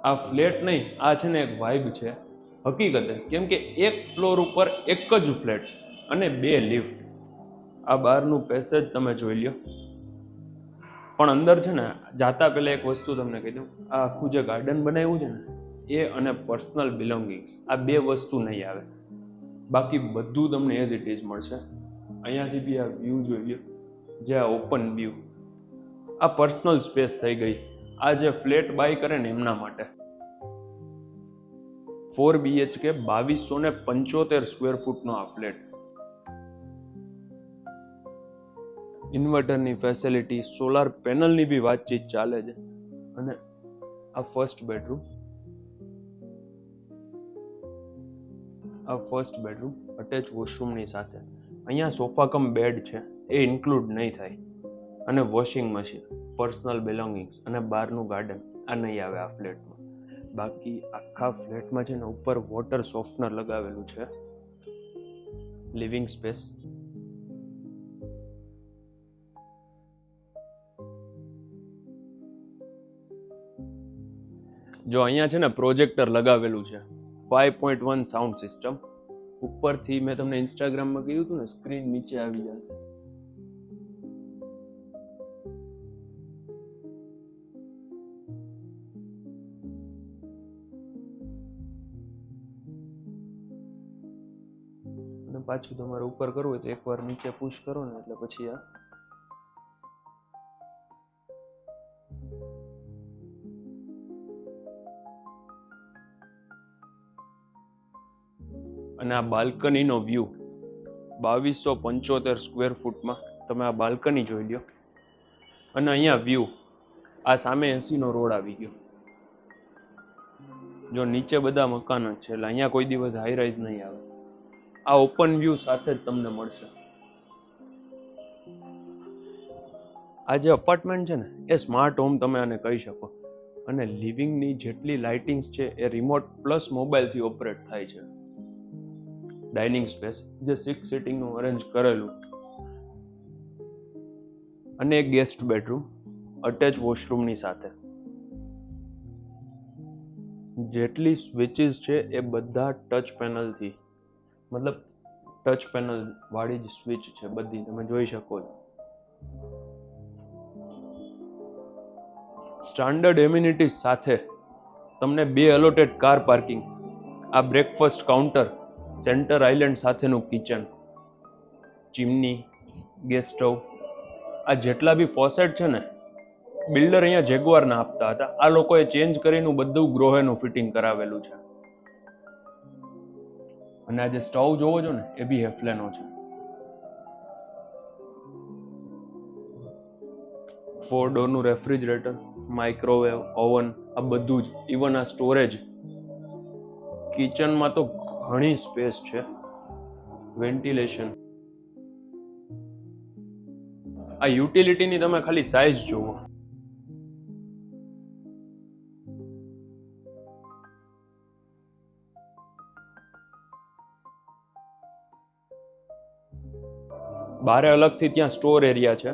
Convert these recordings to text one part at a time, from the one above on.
આ ફ્લેટ નહીં, આ છે ને એક વાઇબ છે હકીકતે, કેમ કે એક ફ્લોર ઉપર એક જ ફ્લેટ અને 2 લિફ્ટ. આ બહારનું પેસેજ તમે જોઈ લ્યો. પણ અંદર છે ને જાતા પહેલા એક વસ્તુ તમને કહી દઉં, આ આખું જે ગાર્ડન બનાવ્યું છે ને એ અને પર્સનલ બિલોંગિંગ્સ, આ 2 વસ્તુ નહીં આવે. બાકી બધું તમને એઝ ઇટ ઇઝ મળશે. અહીંયાથી બી આ વ્યૂ જોઈ લ્યો, જે આ ઓપન વ્યૂ, આ પર્સનલ સ્પેસ થઈ ગઈ. આ જે ફ્લેટ બાય કરે ને એમના માટે. 4 BHK 2275 સ્ક્વેર ફૂટનો આ ફ્લેટ. ઇન્વર્ટરની ફેસિલિટી, સોલાર પેનલની બી વાતચીત ચાલે છે. અને આ ફર્સ્ટ બેડરૂમ, અટેચ વોશરૂમની સાથે. અહીંયા સોફા કમ બેડ છે, એ ઇન્ક્લુડ નહીં થાય. અને વોશિંગ મશીન, પર્સનલ બિલોંગિંગ્સ અને બહારનું ગાર્ડન આ નહીં આવે આ ફ્લેટમાં. બાકી આખા ફ્લેટમાં છે ને ઉપર વોટર સોફ્ટનર લગાવેલું છે. લિવિંગ સ્પેસ, જો અહીંયા છે ને પ્રોજેક્ટર લગાવેલું છે, 5.1 સાઉન્ડ સિસ્ટમ. ઉપરથી મેં તમને ઇન્સ્ટાગ્રામમાં કહ્યું હતું ને, સ્ક્રીન નીચે આવી જશે. અને પાછું તમારે ઉપર કરવું હોય તો એકવાર નીચે પુશ કરો ને એટલે પછી આ અને આ બાલ્કનીનો વ્યૂ 2275 સ્ક્વેર ફૂટમાં તમે આ બાલ્કની જોઈ લ્યો. અને અહીંયા વ્યૂ, આ સામે 80 નો રોડ આવી ગયો. જો નીચે બધા મકાન જ છે એટલે અહીંયા કોઈ દિવસ હાઈ રાઈઝ નહીં આવે. આ ઓપન વ્યૂ સાથે જ તમને મળશે. આ જે અપાર્ટમેન્ટ છે ને એ સ્માર્ટ હોમ તમે આને કહી શકો. અને લિવિંગની જેટલી લાઇટિંગ્સ છે એ રિમોટ પ્લસ મોબાઈલથી ઓપરેટ થાય છે. ડાઇનિંગ સ્પેસ જે 6 સિટિંગનું અરેન્જ કરેલું. અને એક ગેસ્ટ બેડરૂમ અટેચ વોશરૂમની સાથે. જેટલી સ્વિચીસ છે એ બધા ટચ પેનલથી, મતલબ ટચ પેનલ વાળી જ સ્વિચ છે બધી, તમે જોઈ શકો છો. સ્ટાન્ડર્ડ એમ્યુનિટીઝ સાથે તમને 2 અલોટેડ કાર પાર્કિંગ, આ બ્રેકફાસ્ટ કાઉન્ટર, સેન્ટર આઇલેન્ડ સાથેનું કિચન, ચીમની, ગેસ સ્ટવ. આ જેટલા બી ફોસેટ છે ને બિલ્ડર અહીંયા જેગવારના આપતા હતા, આ લોકોએ ચેન્જ કરીને બધું ગ્રોહેનું ફિટિંગ કરાવેલું છે. અને આ જે સ્ટવ જોવો છો ને એ બી હેફલેનો છે. 4 ડોરનું રેફ્રિજરેટર, માઇક્રોવેવ, ઓવન, આ બધું જ. ઇવન આ સ્ટોરેજ. કિચનમાં તો ઘણી સ્પેસ છે. વેન્ટિલેશન. આ યુટિલિટીની તમે ખાલી સાઇઝ જુઓ. બારે અલગથી ત્યાં સ્ટોર એરિયા છે.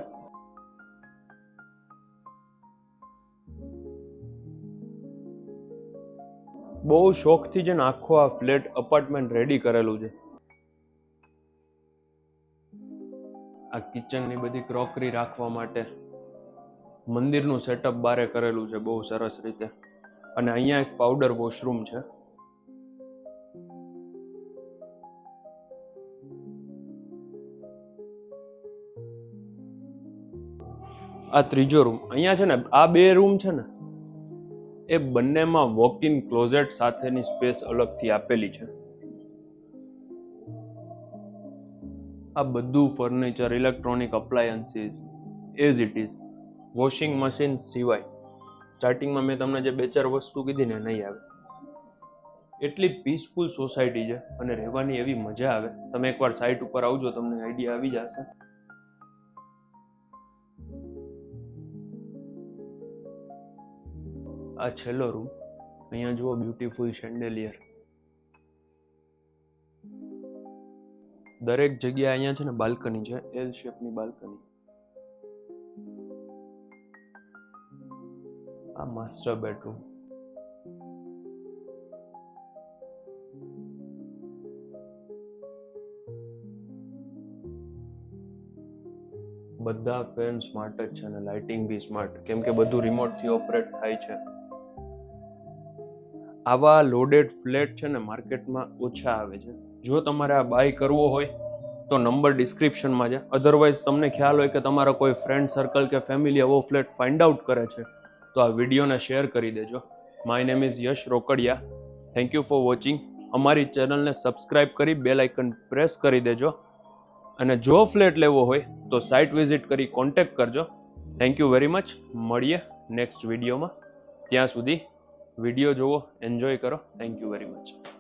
બહુ શોખથી છે ને આખો આ ફ્લેટ અપાર્ટમેન્ટ રેડી કરેલું છે. આ કિચનની બધી ક્રોકરી રાખવા માટે મંદિરનું સેટઅપ બારે કરેલું છે બહુ સરસ રીતે. અને અહીંયા એક પાવડર વોશરૂમ છે. આ ત્રીજો રૂમ. અહીંયા છે ને આ 2 રૂમ છે ને એ બંનેમાં વોક ઇન ક્લોઝેટ સાથેની સ્પેસ અલગથી આપેલી છે. આ બધું furniture, electronic appliances as it is. Washing machine સિવાય. સ્ટાર્ટિંગમાં મેં તમને જે 2-4 વસ્તુ કીધી ને નહીં આવે. એટલી પીસફુલ સોસાયટી છે અને રહેવાની એવી મજા આવે. તમે એકવાર સાઇટ ઉપર આવજો, તમને આઈડિયા આવી જશે. આ છેલ્લો રૂમ. અહીંયા જુઓ બ્યુટીફુલ શેન્ડેલિયર. દરેક જગ્યાએ અહીંયા છે ને બાલ્કની છે, એલ શેપની બાલ્કની. આ માસ્ટર બેડરૂમ. બધા ફેન સ્માર્ટ જ છે અને લાઇટિંગ બી સ્માર્ટ, કેમ કે બધું રિમોટથી ઓપરેટ થાય છે. આવા લોડેડ ફ્લેટ છે ને માર્કેટમાં ઓછા આવે છે. જો તમારે આ બાય કરવો હોય તો નંબર ડિસ્ક્રિપ્શનમાં છે. અધરવાઇઝ તમને ખ્યાલ હોય કે તમારા કોઈ ફ્રેન્ડ સર્કલ કે ફેમિલી આવો ફ્લેટ ફાઇન્ડ આઉટ કરે છે તો આ વિડીયોને શેર કરી દેજો. My name is Yash Rokadiya. Thank you for watching. અમારી ચેનલને સબસ્ક્રાઇબ કરી બેલ આઇકન પ્રેસ કરી દેજો. અને જો ફ્લેટ લેવો હોય તો સાઇટ વિઝિટ કરી કોન્ટેક્ટ કરજો. Thank you very much. મળીએ નેક્સ્ટ વિડીયોમાં. ત્યાં સુધી વિડીયો જુઓ, એન્જોય કરો. Thank you very much.